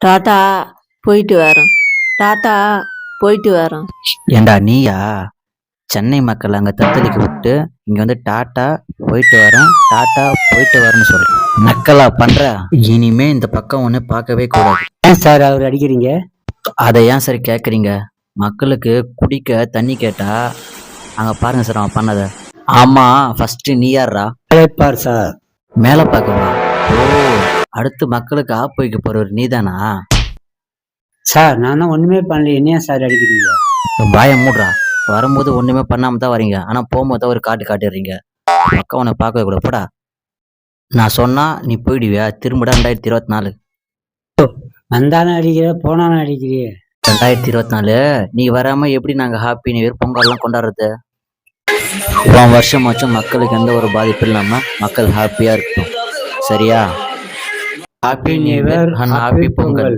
Tata போயிட்டு வரோம். Tata போயிட்டு வரோம். ஏண்டா நீயா சென்னை மக்கள் அங்கே தத்தளிக்க விட்டு இங்கே வந்து டாட்டா போயிட்டு வரேன் டாட்டா போயிட்டு வரேன்னு சொல்கிறேன். நக்கலா பண்ணுற? இனிமே இந்த பக்கம் ஒன்று பார்க்கவே கூடாது. ஏன் சார் அவர் அடிக்கிறீங்க? அதை ஏன் சார் கேட்குறீங்க? மக்களுக்கு குடிக்க தண்ணி கேட்டா அங்கே பாருங்க சார் அவன் பண்ணதை. ஆமாம், ஃபஸ்ட்டு நீ யார்ரா? அழைப்பார் சார். மேலே பார்க்கவா? ஓ, அடுத்து மக்களுக்கு ஆப்பு வைக்க போகிறவர் நீதானா? சார் நான் தான் ஒண்ணுமே பண்ணல, என்னையா சார் அடிக்கிறீங்க? பாய மூடுறா. வரும்போது ஒன்றுமே பண்ணாமல் தான் வரீங்க, ஆனால் போகும்போது தான் ஒரு காட்டுறீங்க. பக்கம் உன்னை பார்க்கவே கூட போடா. நான் சொன்னா நீ போயிடுவியா? திரும்படா 2024. வந்தாலும் அடிக்கிற போனாலும் அடிக்கிறிய. 2024 நீ வராம எப்படி நாங்க ஹாப்பி நியூ இயர் பொங்கல்லாம் கொண்டாடுறது? வருஷமாச்சும் மக்களுக்கு எந்த ஒரு பாதிப்பு இல்லாம மக்கள் ஹாப்பியா இருக்கட்டும், சரியா? Happy new year and happy Pongal.